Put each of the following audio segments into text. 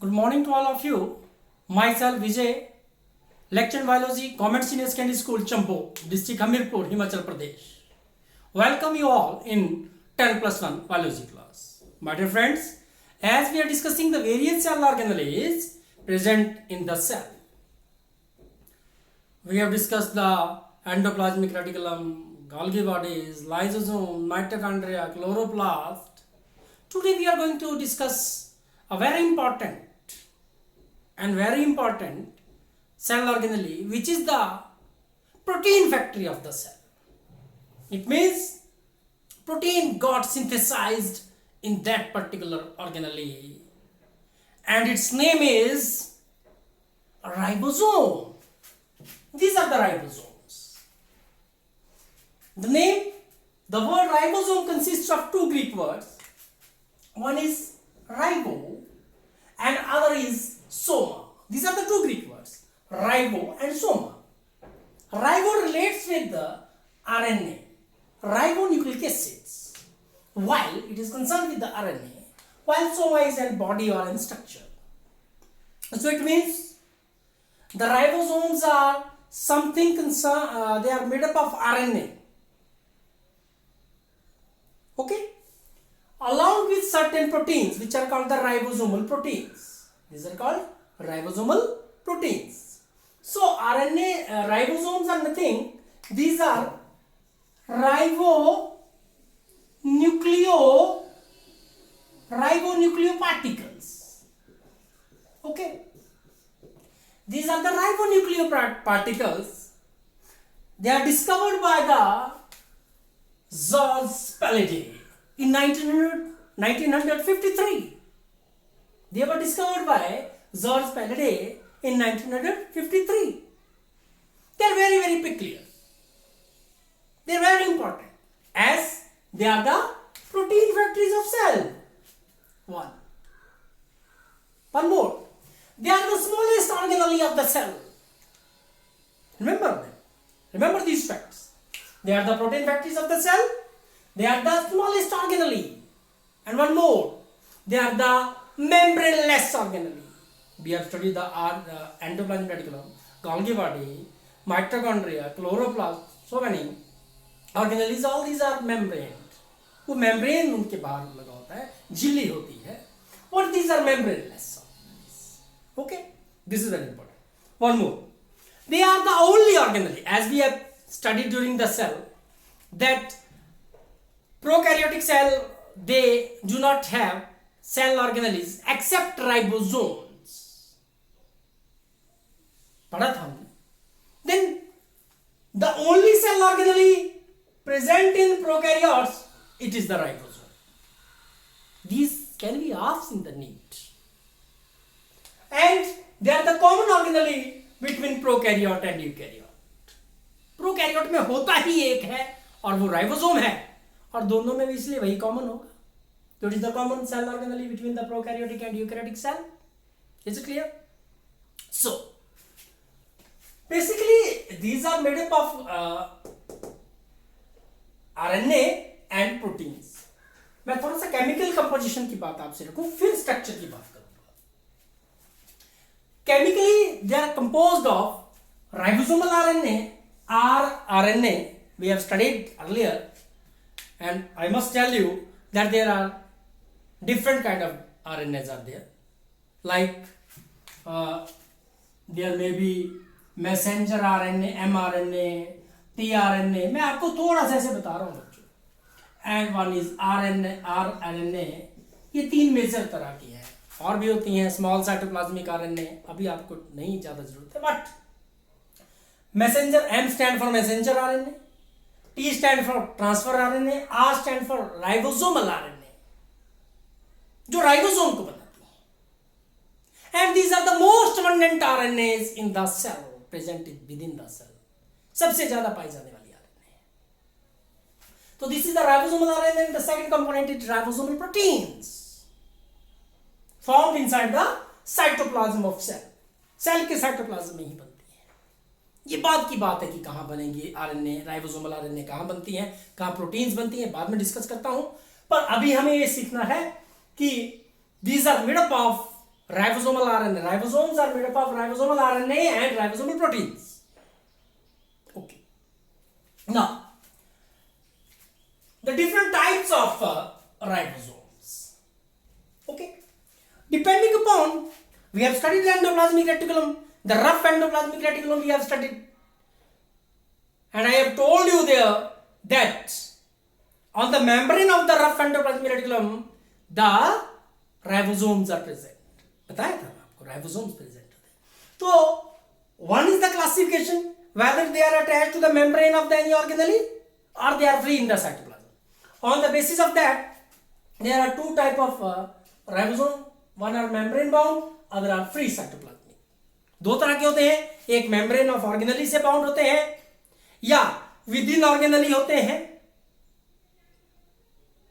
Good morning to all of you. Myself Vijay, lecture in biology, Government Senior Secondary School, Champo, District Hamirpur, Himachal Pradesh. Welcome you all in 10+1 biology class. My dear friends, as we are discussing the various cell organelles present in the cell, we have discussed the endoplasmic reticulum, Golgi bodies, lysosome, mitochondria, chloroplast. Today we are going to discuss a very important cell organelle, which is the protein factory of the cell. It means protein got synthesized in that particular organelle, and its name is ribosome. These are the ribosomes. The word ribosome consists of two Greek words. One is ribo and other is soma. These are the two Greek words, ribo and soma. Ribo relates with the RNA, ribonucleic acids, while it is concerned with the RNA, while soma is a body or a structure. So it means the ribosomes are something they are made up of RNA. Okay? Along with certain proteins which are called the ribosomal proteins. These are called ribosomal proteins. So ribosomes are nothing. These are ribonucleoparticles. Okay. These are the ribonucleoparticles. They are discovered by the George Spalier in 1953. They were discovered by George Spalier in 1953. They are very, very peculiar. They are very important as they are the protein factories of cell. One more. They are the smallest organelle of the cell. Remember them. Remember these facts. They are the protein factories of the cell. They are the smallest organelle. And one more. They are the membraneless organelle. We have studied the endoplasmic reticulum, Golgi body, mitochondria, chloroplast, so many organelles. All these are membrane. वो membrane उनके बाहर लगा होता है, झिल्ली होती है. What these are membraneless organelles. Okay, this is very important. One more. They are the only organelle, as we have studied during the cell, that prokaryotic cell, they do not have cell organelles except ribosomes. पढ़ा था हमने. Then the only cell organelle present in prokaryotes, it is the ribosome. These can be asked in the NEET. And they are the common organelle between prokaryote and eukaryote. Prokaryote में होता ही एक है और वो ribosome है, और दोनों में भी इसलिए वही कॉमन होगा. तो it is the common cell organelle between the prokaryotic and eukaryotic cell. Is it clear? So basically these are made up of RNA and proteins. मैं थोड़ा सा केमिकल कंपोजिशन की बात आपसे रखूं, फिर स्ट्रक्चर की बात करूंगा. Chemically they are composed of ribosomal RNA, rRNA we have studied earlier, and I must tell you that there are different kind of RNAs are there, like there may be messenger RNA, mRNA, tRNA. मैं आपको थोड़ा सा ऐसे बता रहा हूँ बच्चों. and one is rRNA. ये तीन मेजर तरह की हैं, और भी होती हैं स्मॉल साइटोप्लाज्मिक RNA, अभी आपको नहीं ज़्यादा जरूरत है. But messenger, M stand for messenger RNA, T stand for transfer RNA, R stand for ribosomal RNA, जो राइबोसोम को बनाती है. And these are the most abundant RNAs in the cell, presented with in the cell. सबसे ज्यादा पाई जाने वाली RNA. तो this is the ribosomal RNA, and the second component is ribosomal proteins formed inside the cytoplasm of cell. Cell के cytoplasm में ही बनती है. ये बात की बात है कि कहां बनेंगी आरएनए, राइबोसोमल आरएनए कहां बनती हैं, कहां प्रोटीन्स बनती हैं, बाद में डिस्कस करता हूं. पर अभी हमें ये सीखना है कि these are made up of ribosomal RNA. Ribosomes are made up of ribosomal RNA and ribosomal proteins. Okay. Now, the different types of ribosomes. Okay. Depending upon, we have studied the endoplasmic reticulum, the rough endoplasmic reticulum we have studied. And I have told you there that on the membrane of the rough endoplasmic reticulum, the ribosomes are present. बताया था आपको ribosomes present होते हैं. तो one is the classification whether they are attached to the membrane of the any organelle or they are free in the cytoplasm. On the basis of that, there are two type of ribosome. One are membrane bound, other are free cytoplasmic. दो तरह के होते हैं, एक membrane of organelle से bound होते हैं या within organelle होते हैं.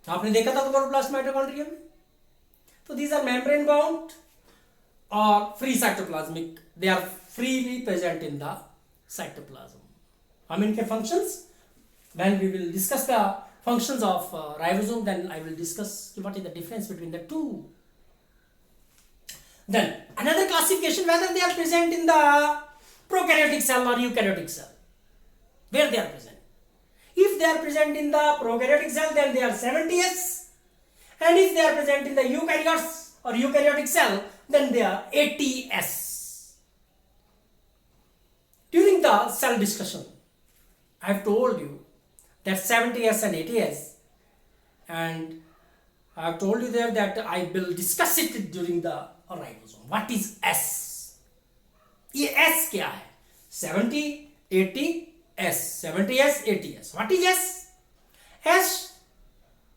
आपने देखा था क्लोरोप्लास्ट माइटोकॉन्ड्रिया में. So these are membrane bound or free cytoplasmic. They are freely present in the cytoplasm. इनके functions, when we will discuss the functions of ribosome, then I will discuss what is the difference between the two. Then another classification, whether they are present in the prokaryotic cell or eukaryotic cell, where they are present. If they are present in the prokaryotic cell, then they are 70S, and if they are present in the eukaryotes or eukaryotic cell, then they are 80S. During the cell discussion, I have told you that 70S and 80S, and I have told you there that I will discuss it during the ribosome. What is S? ये S क्या है? 70, 80, S. 70S, 80S. What is S? S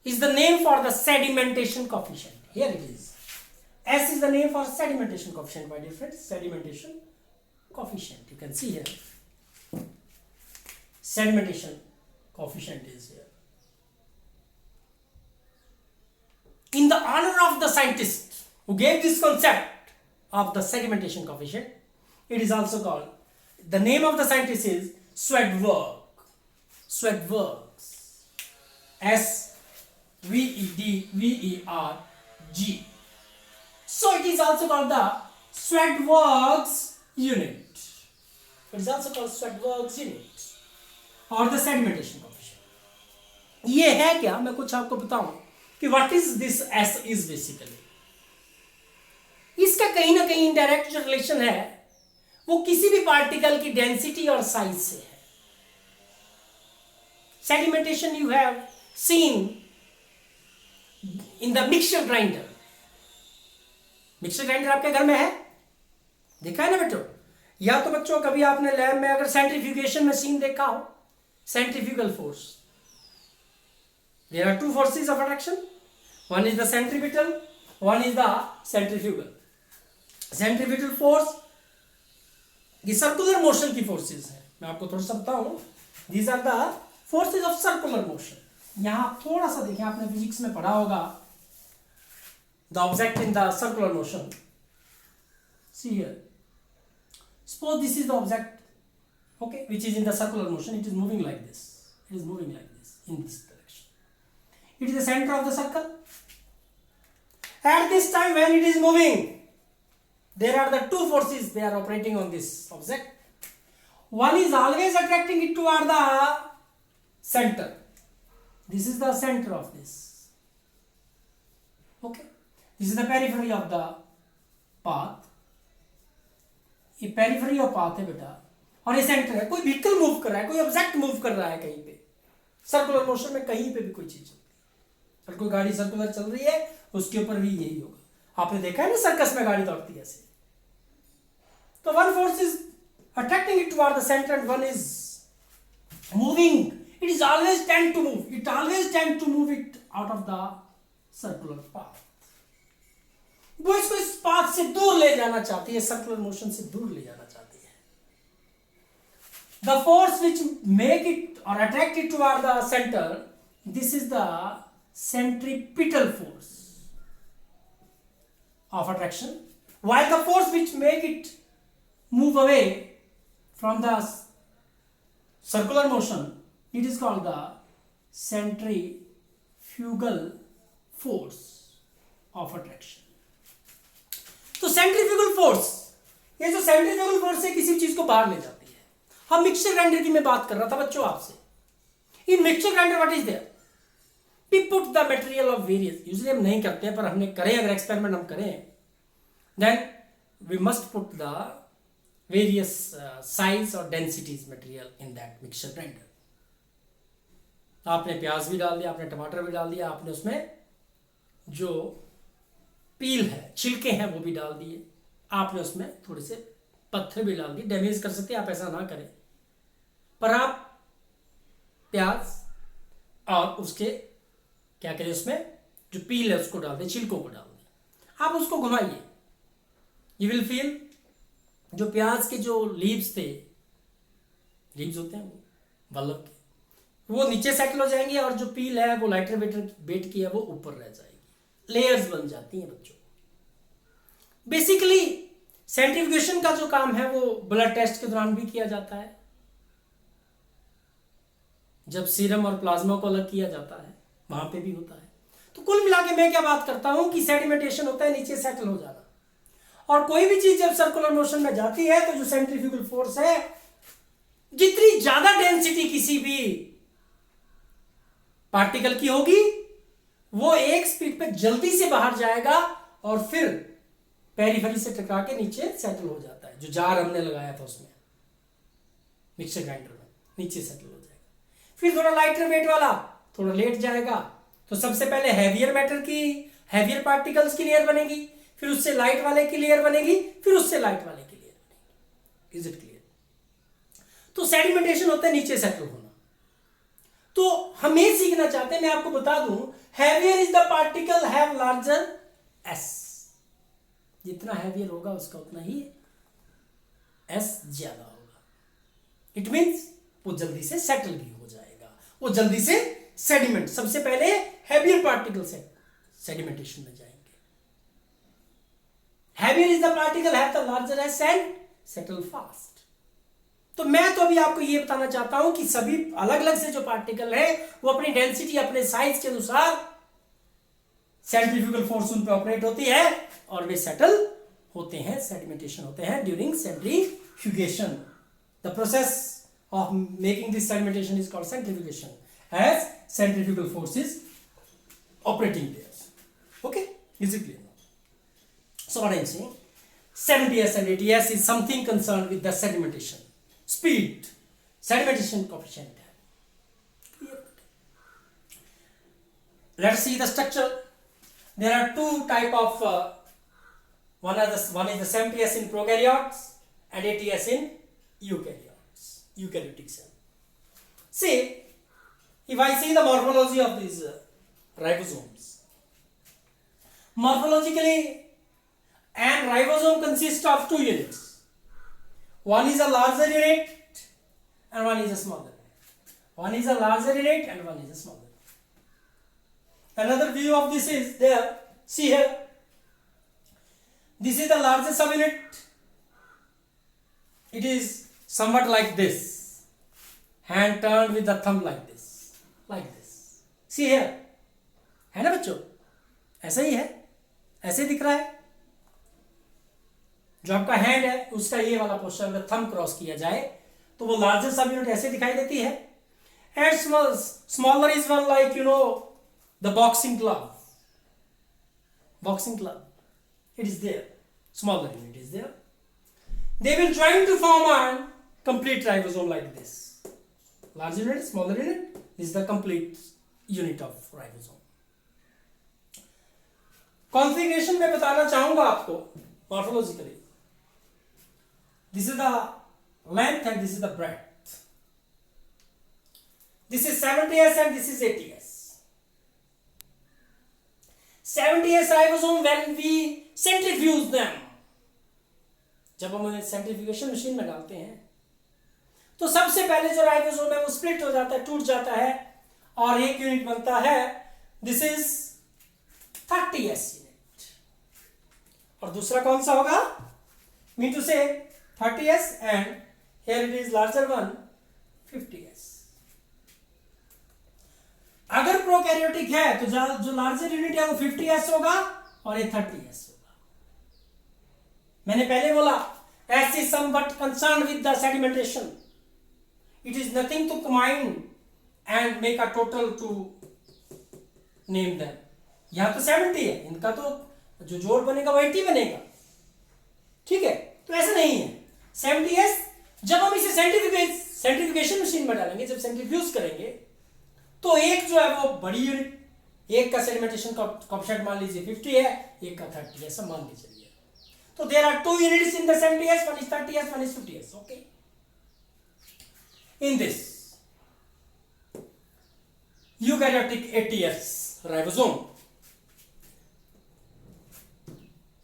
is the name for the sedimentation coefficient. Here it is. S is the name for sedimentation coefficient, my dear friends. Sedimentation coefficient. You can see here. Sedimentation coefficient is here. In the honor of the scientist who gave this concept of the sedimentation coefficient, it is also called, the name of the scientist is Swedberg. Swedberg. S-V-E-D-V-E-R-G. So it is also called the Swedberg's unit. It is also called Swedberg's unit or the sedimentation coefficient. ये है क्या, मैं कुछ आपको बताऊं कि what is this S is basically. इसका कहीं ना कहीं इनडायरेक्ट जो रिलेशन है वो किसी भी पार्टिकल की डेंसिटी और साइज से है. Sedimentation you have seen in the mixture grinder. Mixer grinder आपके घर में है, देखा है ना बच्चों? या तो बच्चों कभी आपने लैब में अगर सेंट्रीफ्यूगेशन मशीन देखा हो, centrifugal force. There are two forces of attraction. One is the centripetal, one is the centrifugal. Centripetal force ये सर्कुलर मोशन की फोर्सेस है. मैं आपको थोड़ा सा बताऊं. These are the forces of circular motion. यहाँ थोड़ा सा देखें, आपने फिजिक्स में पढ़ा होगा the object in the circular motion. See here. Suppose this is the object, okay, which is in the circular motion. It is moving like this. It is moving like this in this direction. It is the center of the circle. At this time when it is moving, there are the two forces they are operating on this object. One is always attracting it toward the center. This is the center of this. Okay. This is the periphery of the path. ये periphery of path है बेटा, और ये center है. कोई vehicle move कर रहा है, कोई object move कर रहा है कहीं पे. Circular motion में कहीं पे भी कोई चीज होती है. अगर कोई गाड़ी सर्कुलर चल रही है, उसके ऊपर भी यही होगा. आपने देखा है ना सर्कस में गाड़ी दौड़ती है ऐसे. तो one force is attracting it toward the center and one is moving. It is always tend to move. It always tend to move it out of the circular path. वो इसको इस पाथ से दूर ले जाना चाहती है, सर्कुलर मोशन से दूर ले जाना चाहती है. The force which make it or attract it toward the center, this is the centripetal force of attraction, while the force which make it move away from the circular motion, it is called the centrifugal force of attraction. तो centrifugal force, ये जो centrifugal force है किसी चीज को बाहर ले जाती है। हम मिक्सचर ग्राइंडर की मैं बात कर रहा था बच्चों आपसे। In mixture grinder what is there, we put the material of various, usually हम नहीं करते हैं पर हमने करें, अगर एक्सपेरिमेंट हम करें then we must put the various size और densities material in that mixture grinder. आपने प्याज भी डाल दिया, आपने टमाटर भी डाल दिया, आपने उसमें जो पील है, छिलके हैं वो भी डाल दिए, आपने उसमें थोड़े से पत्थर भी डाल दिए। डैमेज कर सकते हैं, आप ऐसा ना करें, पर आप प्याज और उसके क्या करें, उसमें जो पील है उसको डाल दें, छिलकों को डाल दें, आप उसको घुमाइए, यू विल फील जो प्याज के जो लीव्स थे, लीव्स होते हैं वो बल्ब के, वो नीचे सेटल हो जाएंगे और जो पील है वो लाइटर वेट की है वो ऊपर रह जाएगी, लेयर्स बन जाती हैं बच्चों। बेसिकली सेंट्रीफ्यूगेशन का जो काम है वो ब्लड टेस्ट के दौरान भी किया जाता है, जब सीरम और प्लाज्मा को अलग किया जाता है वहां पे भी होता है। तो कुल मिला के मैं क्या बात करता हूं कि सेडिमेंटेशन होता है नीचे सेटल हो जाना, और कोई भी चीज जब सर्कुलर मोशन में जाती है तो जो सेंट्रीफ्यूगल फोर्स है, जितनी ज्यादा डेंसिटी किसी भी पार्टिकल की होगी वो एक स्पीड पे जल्दी से बाहर जाएगा और फिर पेरिफेरी से टकरा के नीचे सेटल हो जाता है। जो जार हमने लगाया था उसमें मिक्सर ग्राइंडर में नीचे सेटल हो जाएगा, फिर थोड़ा लाइटर वेट वाला थोड़ा लेट जाएगा, तो सबसे पहले हैवियर मैटर की, हैवियर पार्टिकल्स की लेयर बनेगी, फिर उससे लाइट वाले की लेयर बनेगी, फिर उससे लाइट वाले की लेयर बनेगी। Is it clear? तो सेडिमेंटेशन होता है नीचे सेटल होना। तो हम ये सीखना चाहते हैं, मैं आपको बता दूं, heavier is the particle have larger S, जितना हैवियर होगा उसका उतना ही एस ज्यादा होगा। इट मींस वो जल्दी से सेटल भी हो जाएगा, वो जल्दी से सेडिमेंट, सबसे पहले हैवियर पार्टिकल से सेडिमेंटेशन में जाएंगे। Heavier is the particle have the larger S and settle fast. तो मैं तो अभी आपको ये बताना चाहता हूं कि सभी अलग अलग से जो पार्टिकल है वो अपनी डेंसिटी, अपने साइज के अनुसार सेंट्रीफ्यूगल फोर्स उन पे ऑपरेट होती है और वे सेटल होते हैं, सेडिमेंटेशन होते हैं during centrifugation. The process of making this sedimentation is called centrifugation as centrifugal force is operating there. Okay, is it clear? So what I am saying, 70s and 80s is something concerned with the sedimentation speed, sedimentation coefficient. Let's see the structure. There are two type of one is the 70s in prokaryotes and 80s in eukaryotes, eukaryotic cell. See, if I see the morphology of these ribosomes, morphologically and ribosome consists of two units. One is a larger unit and one is a smaller unit. One is a larger unit and one is a smaller unit. Another view of this is there. See here. This is the largest subunit. It is somewhat like this. Hand turned with the thumb like this. Like this. See here. है ना बच्चों? ऐसा ही है. ऐसे दिख रहा है. जो आपका हैंड है उसका ये वाला पोस्चर, अगर थंब क्रॉस किया जाए तो वो लार्जर सब यूनिट ऐसे दिखाई देती है, and smaller is one like you know the boxing club, boxing club, it is there, smaller unit is there. They will join to form a complete ribosome like this. Large unit, smaller unit, this is the complete unit of ribosome. Configuration में बताना चाहूंगा आपको morphologically. This is the length and this is the breadth. This is 70s and this is 80s. 70s ribosome when we centrifuge them. जब हम उन्हें centrifugation machine में डालते हैं तो सबसे पहले जो राइबोसोम है वो स्प्लिट हो जाता है, टूट जाता है और एक यूनिट बनता है. This is 30s unit. और दूसरा कौन सा होगा? मीन टू से 30s and here it is larger one 50s. अगर प्रोकैरियोटिक है तो जो लार्जर यूनिट है वो 50s होगा और ये 30s होगा. मैंने पहले बोला S is somewhat concerned with the sedimentation. It is nothing to combine and make a total to name them. यहाँ तो 70 है, इनका तो जो जोड़ बनेगा वो 80 बनेगा, ठीक है। तो ऐसा नहीं है 70s। जब हम इसे सेंट्रीफ्यूगेशन मशीन में डालेंगे, जब सेंट्रीफ्यूज करेंगे, तो एक जो है वो बड़ी यूनिट, एक का सेडिमेंटेशन कोएफिशिएंट मान लीजिए 50 है, एक का 30 है, सब मान के चलिए। तो there are 2 units in the 70s, one is 30s, one is 50s, okay। In this eukaryotic 80s ribosome,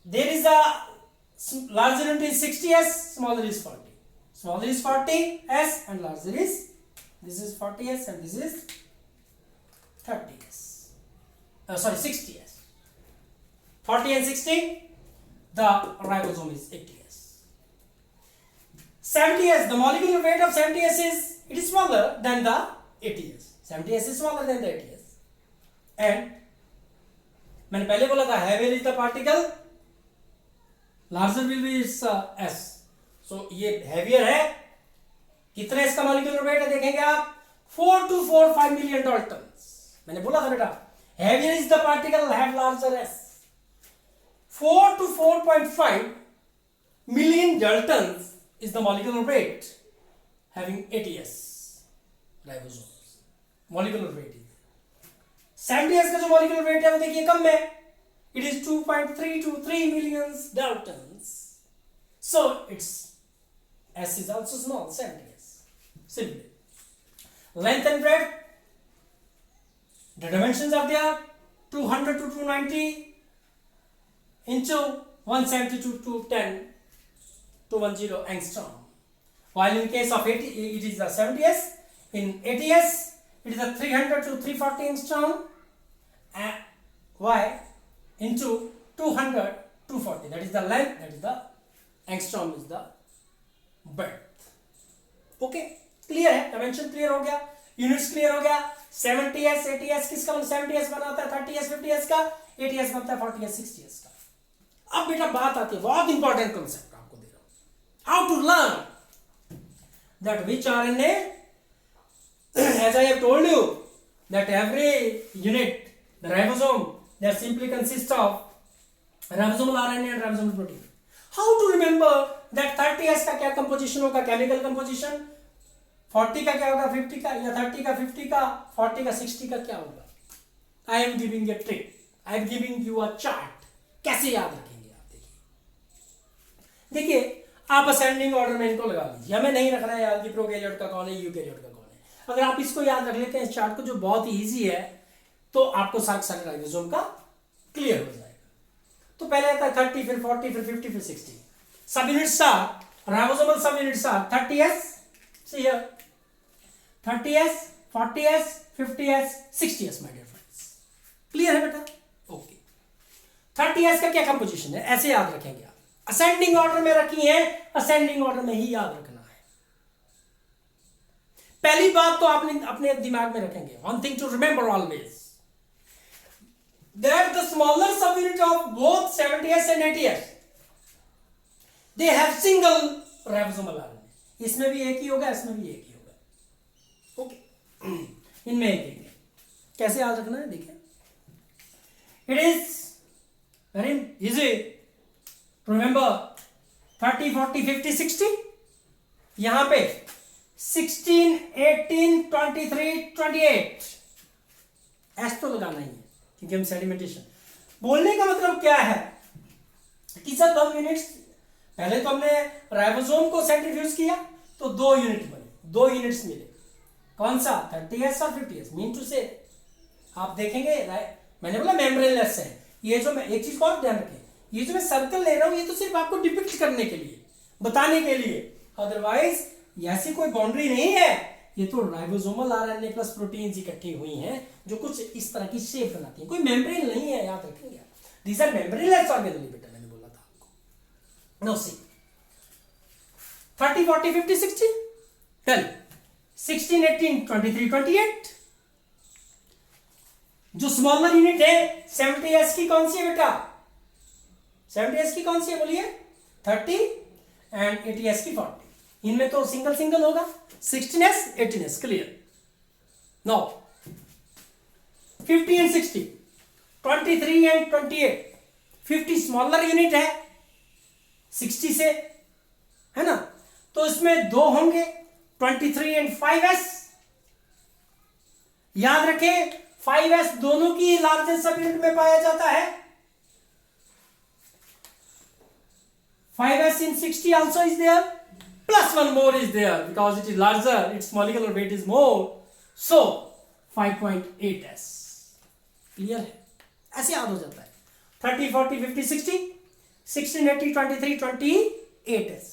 there is a larger unit is 60s, smaller is 40. Smaller is 40s and larger is, this is 40s and this is 30s. Sorry, 60s. 40 and 60, the ribosome is 80s. 70s, the molecular weight of 70s is, it is smaller than the 80s. 70s is smaller than the 80s. And मैंने पहले बोला था heavier is the particle, larger will be its S. So ये heavier है, कितना इसका molecular weight है देखेंगे आप, 4 to 4.5 million daltons। मैंने बोला था बेटा heavier is the particle, have larger S। 4 to 4.5 million daltons is the molecular weight having 80s ribosomes। molecular weight is 70s का जो molecular weight है वो देखिए कम है, it is 2.3 to 3 million daltons। so its S is also small, 70s। simply length and breadth, the dimensions are there, 200 to 290 into 170 to 210 to 10 angstrom. While in case of 80, it is the 70s. In 80s, it is a 300 to 340 angstrom. Y into 200 240. That is the length. That is the angstrom is the breadth. Okay, clear है, dimension clear हो गया, units clear हो गया। 70s 80s किसका 70s बनाता है 30s 50s का, 80s बनता है 40s 60s का। अब बेटा बात आती है, बहुत इंपॉर्टेंट कॉन्सेप्ट आपको दे रहा हूं, how to learn that which RNA, as I have told you that every unit, the ribosome, that simply consists of ribosomal RNA and ribosomal protein। how to remember that 30s का क्या composition होगा, chemical composition, 40 का क्या होगा 50 का, या 30 का 50 का, 40 का 60 का क्या होगा। I am giving a trick, I am giving you a chart, कैसे याद रखेंगे आप। देखिए आप असेंडिंग ऑर्डर में इनको लगा लीजिए, हमें नहीं रखना है याद कि प्रोकैरियोट का कौन है, यूकैरियोट का कौन है। अगर आप इसको याद रख लेते हैं इस चार्ट को, जो बहुत ही ईजी है, तो आपको सारे राइबोसोम का क्लियर हो जाएगा। तो पहले आता है 30, फिर 40, फिर 50, फिर 60। Subunits are ribosomal, subunits are 30s, see here 30s 40s 50s 60s my dear friends। Clear है बेटा, ओके। 30s का क्या कंपोजिशन है, ऐसे याद रखेंगे आप, असेंडिंग ऑर्डर में रखी है, असेंडिंग ऑर्डर में ही याद रखना है। पहली बात तो आपने अपने दिमाग में रखेंगे, one thing to remember always, that the smaller subunit of both 70s and 80s they have single ribosomal RNA। इसमें भी एक ही होगा, इसमें भी एक ही होगा, ओके। इनमें एक है, कैसे याद रखना है देखिए, it is very easy to remember 30 40 50 60। यहां पे 16 18 23 28 एस तो लगाना ही है क्योंकि हम सेडिमेंटेशन। बोलने का मतलब क्या है कि जब हम यूनिट्स, पहले तो हमने राइबोसोम को सेंट्रीफ्यूज किया तो 2 यूनिट बने, 2 यूनिट्स मिले, कौन सा 30s और 50s। मीन टू से आप देखेंगे, मैंने बोला मेम्ब्रेनलेस है ये, जो मैं एक चीज और ध्यान रखें, ये जो मैं सर्कल ले रहा हूं ये तो सिर्फ आपको डिपिक्ट करने के लिए, बताने के लिए, अदरवाइज ऐसी कोई बाउंड्री नहीं है। ये तो राइबोसोमल आरएनए प्लस प्रोटीन्स इकट्ठी हुई हैं जो कुछ इस तरह की शेप बनाती हैं, कोई मेम्ब्रेन नहीं है, याद रखेंगे। दीज आर मेम्ब्रेनलेस ऑर्गेनेल, बेटा मैंने बोला था आपको। नो सी 30 40 50 60 10 16 18 23 28। जो स्मॉलर यूनिट है 70s की कौन सी है बेटा, 70s की कौन सी है बोलिए, 30 एंड 80s की 40. इनमें तो सिंगल सिंगल होगा. 16s 18s clear. Now 50 and 60, 23 and 28. 50 smaller unit है 60 से, है ना, तो इसमें दो होंगे 23 एंड 5s. याद रखें 5s दोनों की लार्जेस्ट सब यूनिट में पाया जाता है. 5s in 60 also is there, plus one more is there because it is larger, its molecular weight is more, so 5.8s. Clear है, ऐसे याद हो जाता है. 30, 40, 50, 60, 16, 80, 23, 28s.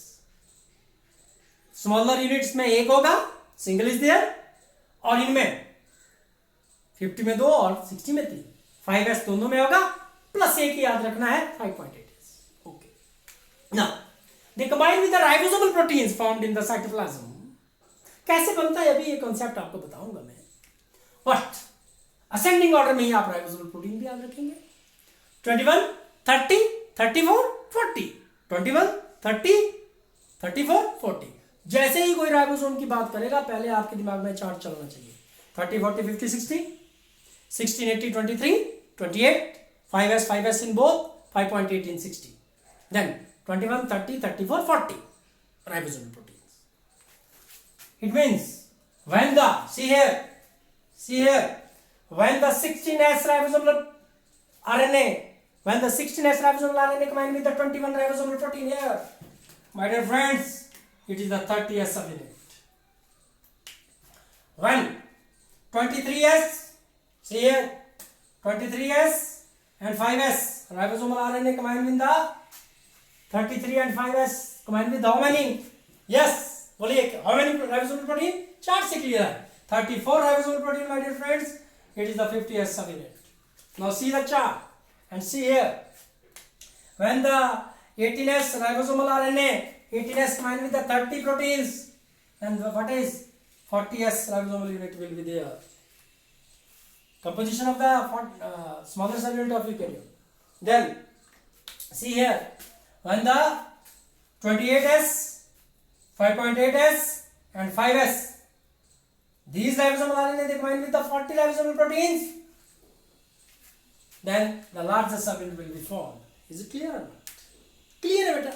स्मॉलर यूनिट्स में एक होगा, सिंगल इज देयर, और इनमें 50 में दो और 60 में 3. 5s दोनों में होगा, प्लस एक याद रखना है 5.8s. Okay. Now they combine with the ribosomal proteins formed in the cytoplasm. कैसे बनता है अभी ये कॉन्सेप्ट आपको बताऊंगा मैं. बट असेंडिंग ऑर्डर में ही आप राइबोसोमल प्रोटीन भी याद रखेंगे. 21, 30, 34, 40. 21, 30, 34, 40. जैसे ही कोई राइबोसोम की बात करेगा पहले आपके दिमाग में चार्ट चलना चाहिए. 30, 40, 50, 60, 16, 80, 23, 28, 5s in both, 5.8 in 60. Then 21, 30, 34, 40 ribosomal proteins. It means when the, see here, when the 16s ribosomal RNA, when the 16s ribosomal RNA combine with the 21 ribosomal protein here, my dear friends, it is the 30s subunit. When 23s, see here, 23s and 5s ribosomal RNA combine with the 33 and 5s combine with how many? Yes, बोलिए how many ribosomal protein? Chart से clear है. 34 ribosomal protein, my dear friends. It is the 50s subunit. Now see the chart and see here. When the 18s ribosomal RNA, 18s combine with the 30 proteins, then what is 40s ribosomal unit will be there. Composition of the smaller subunit of eukaryote. Then see here, when the 28s, 5.8s and 5s, these ribosomal RNA they combine with the 40 ribosomal proteins, then the largest subunit will be formed. Is it clear or not? Clear, beta?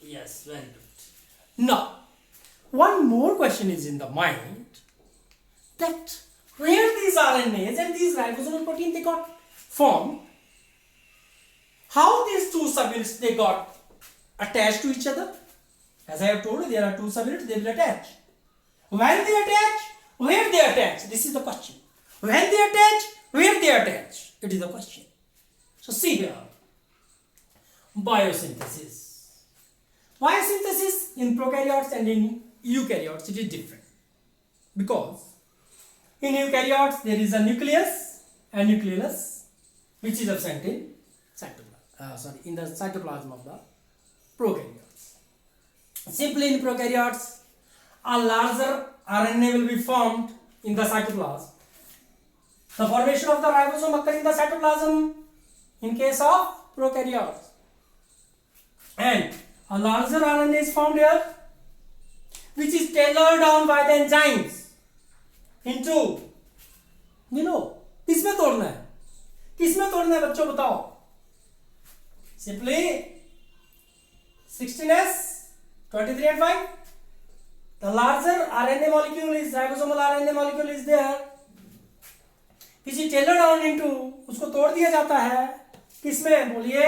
Yes, very good. Now, one more question is in the mind, that where these RNAs and these ribosomal proteins they got formed, how these two subunits they got attached to each other. As I have told you, there are two subunits, they will attach. When they attach, where they attach? This is the question. When they attach, where they attach? It is the question. So see here, biosynthesis. Biosynthesis in prokaryotes and in eukaryotes it is different, because in eukaryotes there is a nucleus and nucleolus which is absent in in the cytoplasm of the prokaryotes. Simply in prokaryotes, a larger RNA will be formed in the cytoplasm. The formation of the ribosome occurs in the cytoplasm in case of prokaryotes, and a larger RNA is formed here, which is tailored down by the enzymes into, किसमें तोड़ना है, बच्चों बताओ. Simply 16s, 23 and 5. The larger RNA molecule is ribosomal RNA molecule is there, which is tailored down into, उसको तोड़ दिया जाता है किसमें, बोलिए.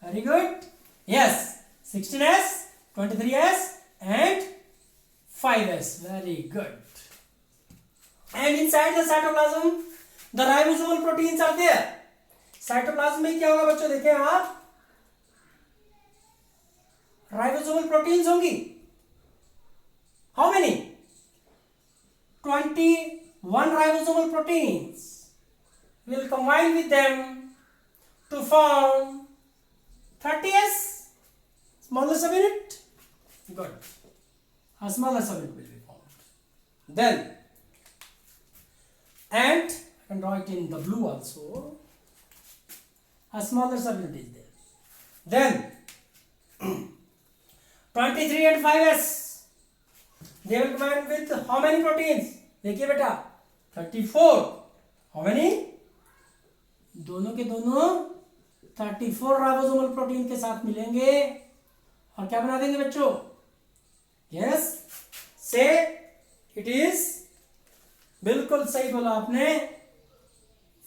Very good. Yes, 16s, 23s and 5s. Very good. And inside the cytoplasm, the ribosomal proteins are there. Cytoplasm में क्या होगा बच्चों, देखें आप, राइबोसोमल प्रोटीन्स होंगी. How many? 21 ribosomal proteins will combine with them to form 30s smaller subunit. Good. A smaller subunit will be formed. Then, and I can draw it in the blue also. A smaller subunit is there. Then 33 and 5s. They will combine with how many proteins? देखिए बेटा 34. How many? दोनों के दोनों 34 ribosomal protein के साथ मिलेंगे और क्या बना देंगे बच्चों? यस, से इट इज, बिल्कुल सही बोला आपने,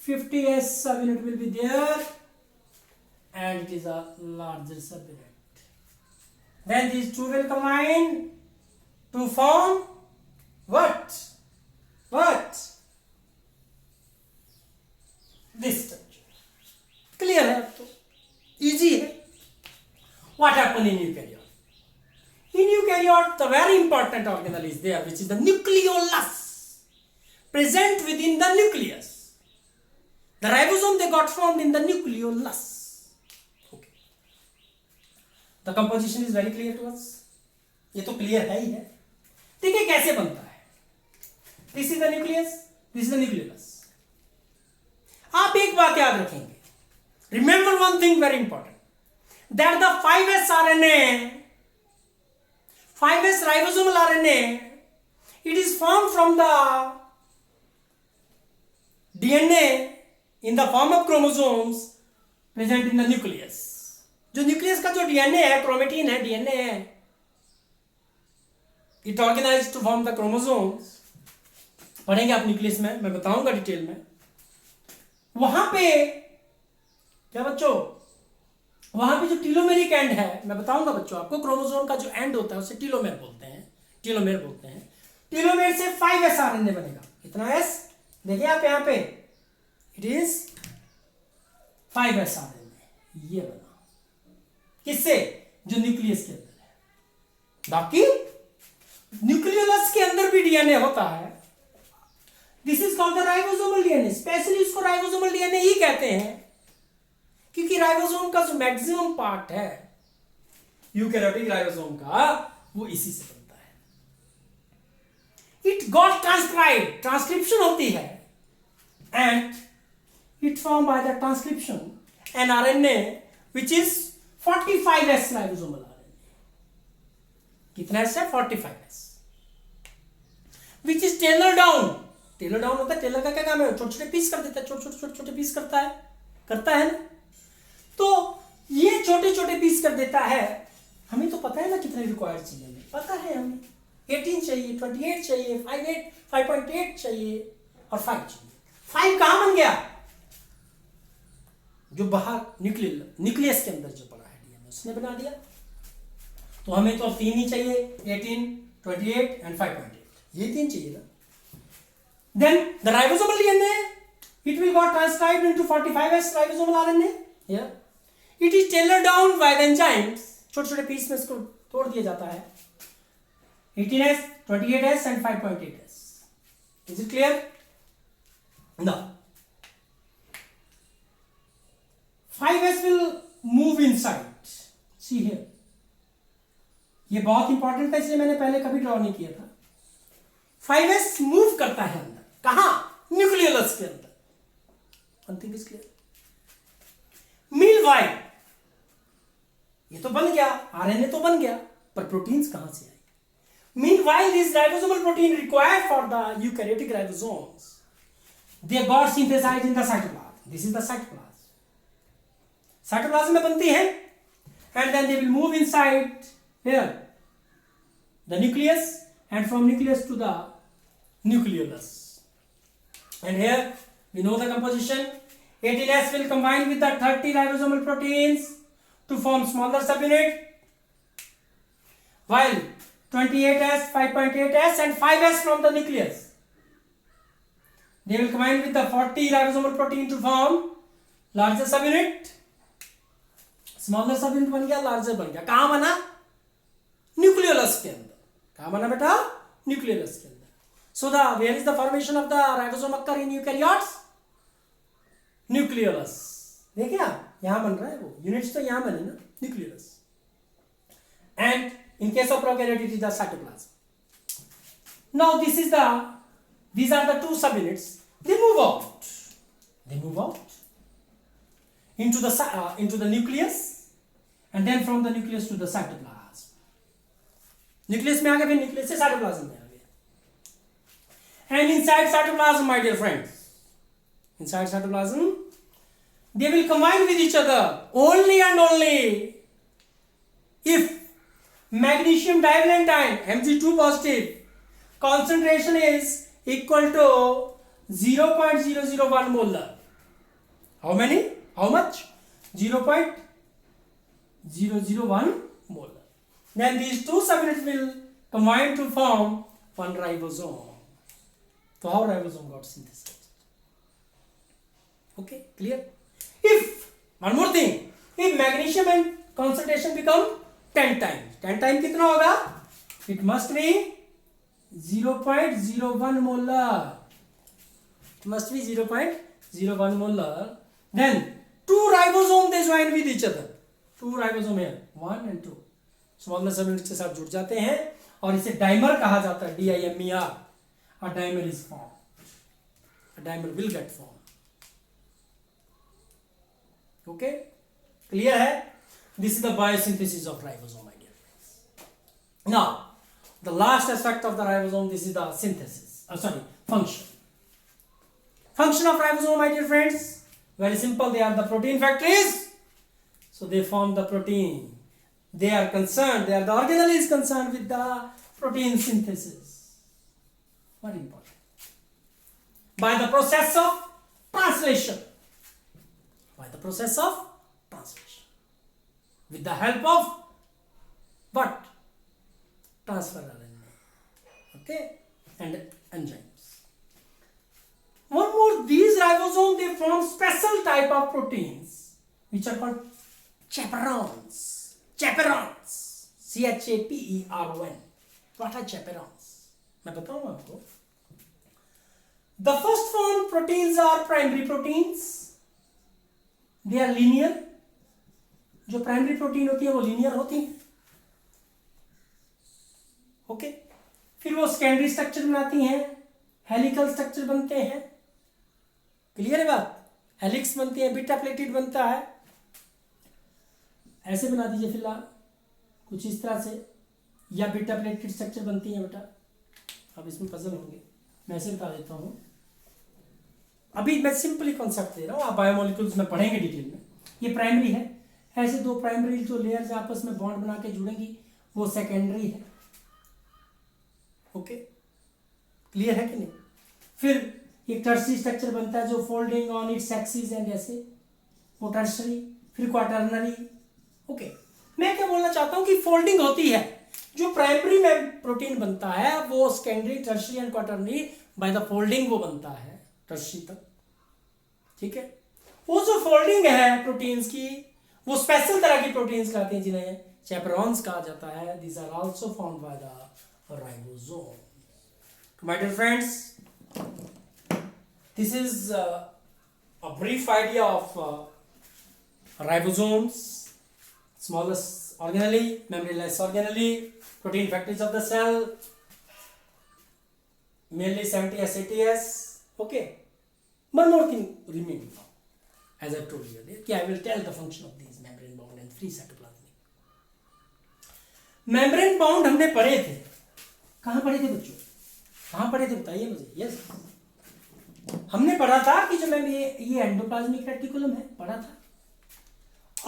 50s subunit will be there and it is a larger subunit. Then these two will combine to form what? This structure. Clear है अब तो, easy है. What happened in eukaryote? In eukaryote, the very important organelle is there, which is the nucleolus, present within the nucleus. The ribosome they got formed in the nucleolus. Okay. The composition is very clear to us. ये तो clear है ही है. देखिए कैसे बनता है. This is the nucleus. This is the nucleolus. आप एक बात याद रखेंगे. Remember one thing very important. That the 5s RNA, 5s ribosomal RNA, it is formed from the DNA in the form of chromosomes present in the nucleus. जो nucleus का जो DNA है, chromatin है, डीएनए है, it organized to form the chromosomes. पढ़ेंगे आप nucleus में, मैं बताऊंगा डिटेल में. वहां पे क्या बच्चों, वहां पे जो टीलोमेरिक एंड है, मैं बताऊंगा बच्चों आपको. क्रोमोसोम का जो एंड होता है उसे टीलोमेर बोलते हैं. टीलोमेर से 5s आरएनए बनेगा. कितना एस देखिए आप यहाँ पे, इट इज 5s आरएनए. ये बना किससे? जो न्यूक्लियस के अंदर है. बाकी न्यूक्लियोलस के अंदर भी डीएनए होता है. This is called the ribosomal DNA. Specially इसको राइबोसोमल डीएनए ही कहते हैं क्योंकि राइबोसोम का जो मैक्सिमम पार्ट है यूकैरियोटिक राइबोसोम का, वो इसी से बनता है. इट गॉट ट्रांसक्राइब्ड, ट्रांसक्रिप्शन होती है, and it form by the transcription an RNA which is 45s ribosomal RNA. कितना एस है? 45s. Which is tailor down. Tailor down होता है, टेलर का क्या काम है? छोटे छोटे पीस कर देता है, छोटे पीस करता है ना. तो ये छोटे छोटे पीस कर देता है. हमें तो पता है ना कितने रिक्वायर्ड चाहिए, हमें पता है. हमें 18 चाहिए, 28 चाहिए, 5.8 चाहिए और 5 चाहिए. 5 कहां बन गया? जो बाहर न्यूक्लियस के अंदर जो पड़ा है डीएनए, उसने बना दिया. तो हमें तो अब 3 ही चाहिए, 18, 28 एंड 5.8. ये 3 चाहिए ना. Then the ribosomal DNA, it will got transcribed into 45s ribosomal RNA. Here, it is tailored down by the enzymes. छोटे-छोटे पीस में इसको तोड़ दिया जाता है. 18s, 28s and 5.8s. Is it clear? Now, 5s will move inside. See here. ये बहुत important था, इसलिए मैंने पहले कभी ड्रॉ नहीं किया था. 5s मूव करता है अंदर. कहां? न्यूक्लियोलस के अंदर. One thing is clear. Meanwhile, ये तो बन गया, आरएनए तो बन गया, पर प्रोटीन्स कहां से आए? Meanwhile this ribosomal protein required for the eukaryotic ribosomes, they got synthesized in the cytoplasm. This is the cytoplasm. Cytoplasm में बनती है, and then they will move inside here the nucleus, and from nucleus to the nucleolus. And here we know the composition. 18s will combine with the 30 ribosomal proteins to form smaller subunit, while 28s, 5.8s and 5s from the nucleus, they will combine with the 40 ribosomal protein to form larger subunit. Smaller subunit बन गया, larger बन गया. कहां बना? Nucleolus के अंदर. कहां बना बेटा? न्यूक्लियोलस के अंदर. So the where is the formation of the ribosome occur in eukaryotes? Nucleolus. देखिए आप, यहां बन रहा है वो. यूनिट्स तो यहां बने ना, nucleolus. And in case of prokaryote it is the cytoplasm. Now these are the two subunits. They move out into the nucleus, and then from the nucleus to the cytoplasm. Nucleus में आ गए, फिर nucleus से cytoplasm में आ गए। And inside cytoplasm my dear friends, inside cytoplasm they will combine with each other only and only if magnesium divalentine Mg2 positive concentration is equal to 0.001 molar. How many? How much? 0.001 molar. Then these two subunits will combine to form one ribosome. So how ribosome got synthesized? Okay, clear? If, one more thing, if magnesium and concentration become 10 times, 10 times कितना होगा? It must be 0.01 molar. It must be 0.01 molar. Then two ribosome they join with each other. Two ribosome here, 1 and 2. Smaller subunit के साथ जुड़ जाते हैं और इसे dimer कहा जाता है, DIMER. A dimer is formed. A dimer will get formed. Okay, clear है? This is the biosynthesis of ribosome, my dear friends. Now, the last aspect of the ribosome, this is the synthesis. Function. Function of ribosome, my dear friends, very simple. They are the protein factories. So they form the protein. They are concerned. The organelle is concerned with the protein synthesis. Very important. By the process of translation. By the process of translation, with the help of what? Transfer RNA, okay, and enzymes. One more, these ribosomes they form special type of proteins which are called chaperones. Chaperones, CHAPERON. What are chaperones? मैं बताऊँ आपको. The first form proteins are primary proteins. They are linear. जो primary protein होती है वो linear होती है. Okay, फिर वो सेकेंडरी स्ट्रक्चर बनाती हैं, हेलिकल स्ट्रक्चर बनते हैं. क्लियर है बात? हेलिक्स बनती है, बीटा प्लेटेड बनता है. ऐसे बना दीजिए फिलहाल कुछ इस तरह से, या बीटा प्लेटेड स्ट्रक्चर बनती है बेटा. अब इसमें पजल होंगे, मैं ऐसे बता देता हूँ. अभी मैं सिंपली कॉन्सेप्ट दे रहा हूँ, आप बायोमोलिक्यूल्स में पढ़ेंगे डिटेल में. ये प्राइमरी है, ऐसे दो प्राइमरी जो लेयर्स आपस में बॉन्ड बना के जुड़ेंगी वो सेकेंडरी है. ओके, क्लियर है कि नहीं? फिर एक टर्सरी स्ट्रक्चर बनता है जो folding on its axis and ऐसे, वो टर्सरी. फिर क्वाटरनरी. ओके, मैं क्या बोलना चाहता हूँ कि फोल्डिंग होती है. जो प्राइमरी में प्रोटीन बनता है वो secondary, tertiary and quaternary by the folding वो बनता है टर्सरी तक. ठीक है, वो जो फोल्डिंग है प्रोटीन्स की वो स्पेशल तरह की प्रोटीन्स कहते हैं जिन्हें चैपेरॉन्स कहा जाता है. These are also found by the ribosome. My dear friends, this is a brief idea of ribosomes, smallest organelle, membrane-less organelle, protein factories of the cell, mainly 70S, 80S. Okay, one more thing remaining now, as I told you earlier, I will tell the function of these membrane bound and free cytoplasmic. membrane bound हमने पढ़े थे. कहाँ पढ़े थे बच्चों? कहाँ पढ़े थे बताइए मुझे. यस, हमने पढ़ा था कि जो मैम ये एंडोप्लाज्मिक रेटिकुलम है, पढ़ा था.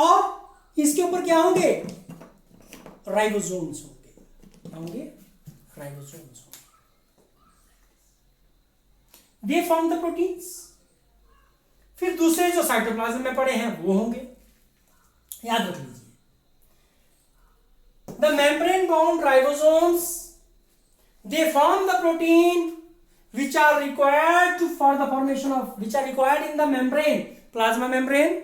और इसके ऊपर क्या होंगे? राइबोसोम्स होंगे. राइबोसोम्स होंगे. They form the proteins. फिर दूसरे जो साइटोप्लाज्म में पड़े हैं वो होंगे. याद रख लीजिए, the membrane bound ribosomes they form the protein which are required for the formation of, which are required in the membrane, plasma membrane,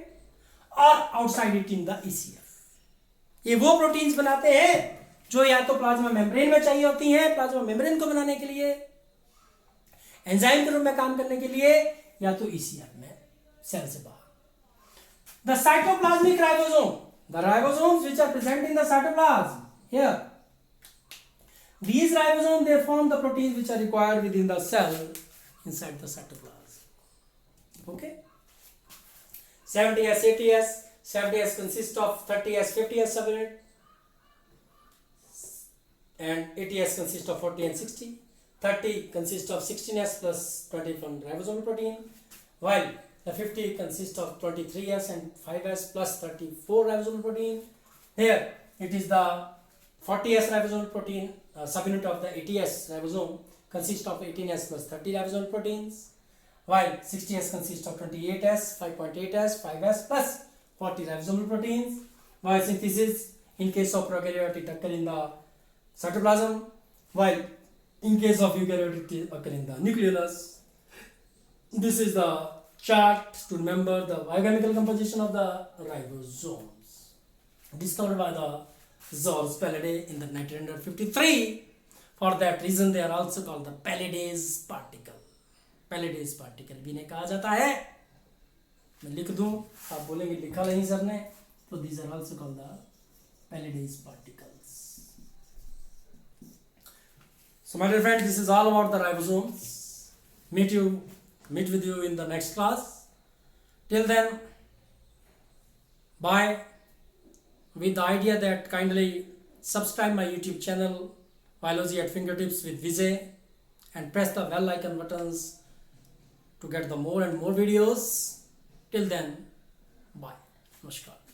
और outside it in the ECF. ये वो प्रोटीन्स बनाते हैं जो या तो प्लाज्मा मेम्ब्रेन में चाहिए होती हैं, प्लाज्मा मेम्ब्रेन को बनाने के लिए, एंजाइम के रूप में काम करने के लिए, या तो ECF में सेल से बाहर. The cytoplasmic ribosome, the ribosomes which are present in the cytoplasm, here these ribosomes they form the proteins which are required within the cell inside the cytoplasm. Okay, 70S, 80S. 70S consists of 30S, 50S subunit. and 80S consists of 40 and 60. 30 consists of 16S plus 20 from ribosomal protein, while the 50 consists of 23S and 5S plus 34 ribosomal protein. Here it is the 40S ribosomal protein, subunit of the 80S ribosome consists of 18S plus 30 ribosomal proteins, while 60S consists of 28S, 5.8S, 5S plus 40 ribosomal proteins. Biosynthesis in case of prokaryote it occur in the cytoplasm, while in case of eukaryote it occur in the nucleolus. This is the chart to remember the biochemical composition of the ribosomes, discovered by the George Palade in the 1953. For that reason they are also called the Palades particle. Palades particle भी इन्हें कहा जाता है. मैं लिख दूं, आप बोलेंगे लिखा नहीं सर ने, तो these are also called the Palades particles. So my dear friends, this is all about the ribosomes. Meet with you in the next class. Till then, bye. With the idea that kindly subscribe my YouTube channel Biology at Fingertips with Vijay and press the bell icon buttons to get the more and more videos. Till then, bye. Namaskar.